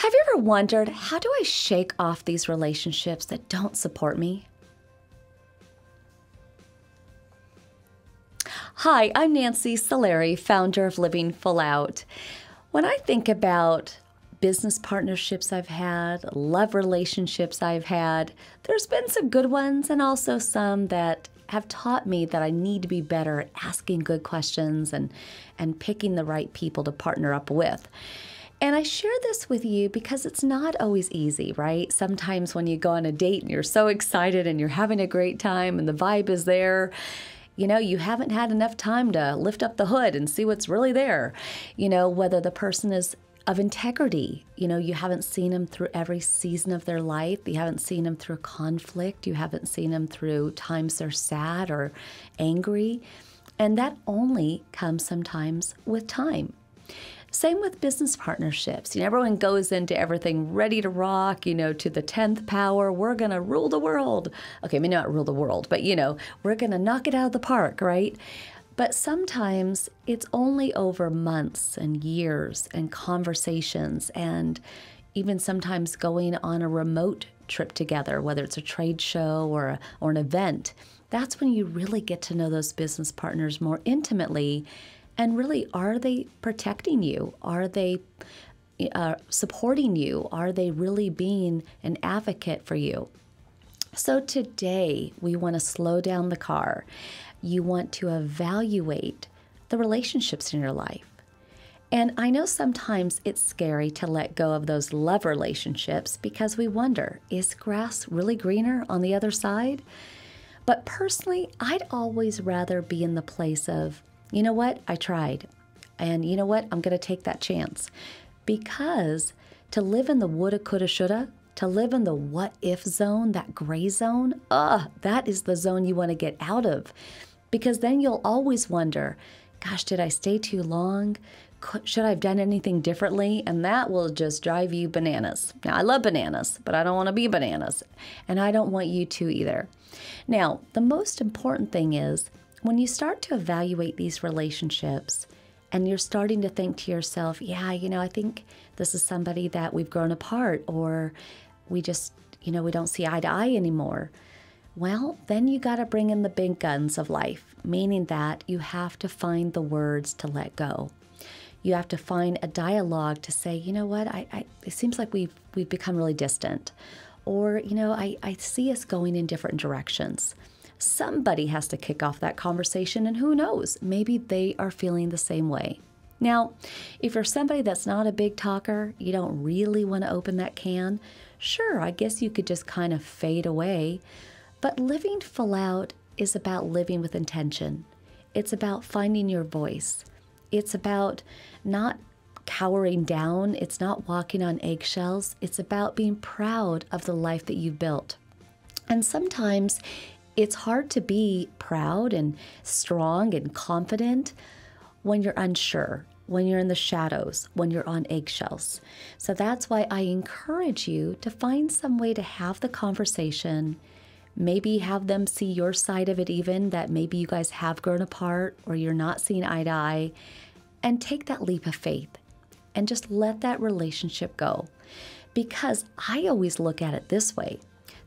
Have you ever wondered, how do I shake off these relationships that don't support me? Hi, I'm Nancy Solari, founder of Living Full Out. When I think about business partnerships I've had, love relationships I've had, there's been some good ones and also some that have taught me that I need to be better at asking good questions and picking the right people to partner up with. And I share this with you because it's not always easy, right? Sometimes when you go on a date and you're so excited and you're having a great time and the vibe is there, you haven't had enough time to lift up the hood and see what's really there. Whether the person is of integrity, you haven't seen them through every season of their life. You haven't seen them through conflict. You haven't seen them through times they're sad or angry. And that only comes sometimes with time. Same with business partnerships. Everyone goes into everything ready to rock, to the 10th power. We're going to rule the world. Okay, maybe not rule the world, but, we're going to knock it out of the park, right? But sometimes it's only over months and years and conversations and even sometimes going on a remote trip together, whether it's a trade show or an event. That's when you really get to know those business partners more intimately. And really, are they protecting you? Are they supporting you? Are they really being an advocate for you? So today, we want to slow down the car. You want to evaluate the relationships in your life. And I know sometimes it's scary to let go of those love relationships because we wonder, is grass really greener on the other side? But personally, I'd always rather be in the place of, you know what? I tried. And you know what? I'm going to take that chance. Because to live in the woulda, coulda, shoulda, to live in the what if zone, that gray zone, that is the zone you want to get out of. Because then you'll always wonder, gosh, did I stay too long? Should I have done anything differently? And that will just drive you bananas. Now, I love bananas, but I don't want to be bananas. And I don't want you to either. Now, the most important thing is, when you start to evaluate these relationships and you're starting to think to yourself, yeah, I think this is somebody that we've grown apart or we just, we don't see eye to eye anymore. Well, then you got to bring in the big guns of life, meaning that you have to find the words to let go. You have to find a dialogue to say, you know what, it seems like we've become really distant. Or, I see us going in different directions. Somebody has to kick off that conversation, and who knows, maybe they are feeling the same way. Now, if you're somebody that's not a big talker, you don't really want to open that can, sure, I guess you could just kind of fade away. But living full out is about living with intention. It's about finding your voice. It's about not cowering down. It's not walking on eggshells. It's about being proud of the life that you've built. And sometimes it's hard to be proud and strong and confident when you're unsure, when you're in the shadows, when you're on eggshells. So that's why I encourage you to find some way to have the conversation, maybe have them see your side of it even, that maybe you guys have grown apart or you're not seeing eye to eye, and take that leap of faith and just let that relationship go. Because I always look at it this way.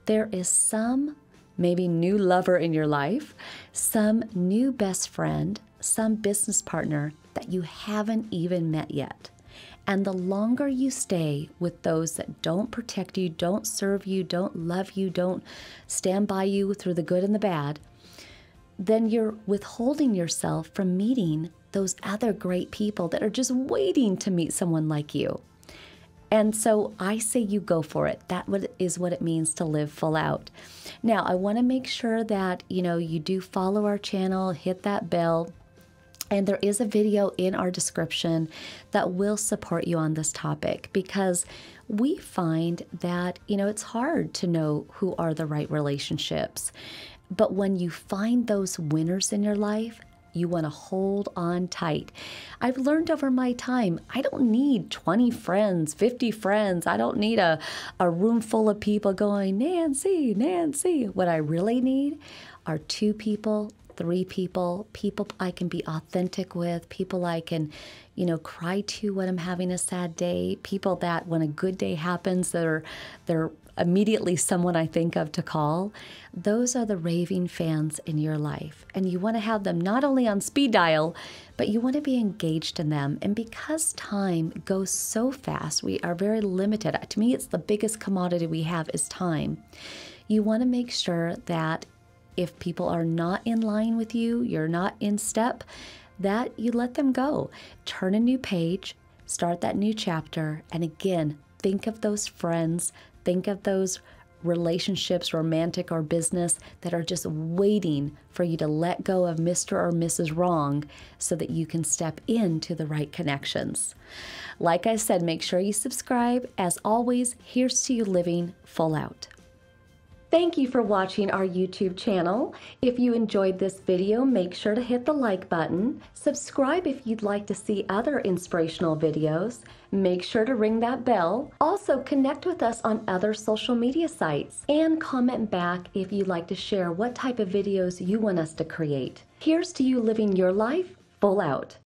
There is some maybe new lover in your life, some new best friend, some business partner that you haven't even met yet. And the longer you stay with those that don't protect you, don't serve you, don't love you, don't stand by you through the good and the bad, then you're withholding yourself from meeting those other great people that are just waiting to meet someone like you. And so I say you go for it. That is what it means to live full out. Now, I want to make sure that, you do follow our channel, hit that bell, and there is a video in our description that will support you on this topic because we find that, it's hard to know who are the right relationships. But when you find those winners in your life, you want to hold on tight. I've learned over my time, I don't need 20 friends, 50 friends. I don't need a room full of people going, Nancy, Nancy. What I really need are 2 people 3 people, people I can be authentic with, people I can, cry to when I'm having a sad day, people that when a good day happens, they're immediately someone I think of to call. Those are the raving fans in your life. And you want to have them not only on speed dial, but you want to be engaged in them. And because time goes so fast, we are very limited. To me, it's the biggest commodity we have is time. You want to make sure that if people are not in line with you, you're not in step, that you let them go. Turn a new page, start that new chapter, and again, think of those friends, think of those relationships, romantic or business, that are just waiting for you to let go of Mr. or Mrs. Wrong so that you can step into the right connections. Like I said, make sure you subscribe. As always, here's to you living full out. Thank you for watching our YouTube channel. If you enjoyed this video, make sure to hit the like button. Subscribe if you'd like to see other inspirational videos. Make sure to ring that bell. Also, connect with us on other social media sites and comment back if you'd like to share what type of videos you want us to create. Here's to you living your life full out.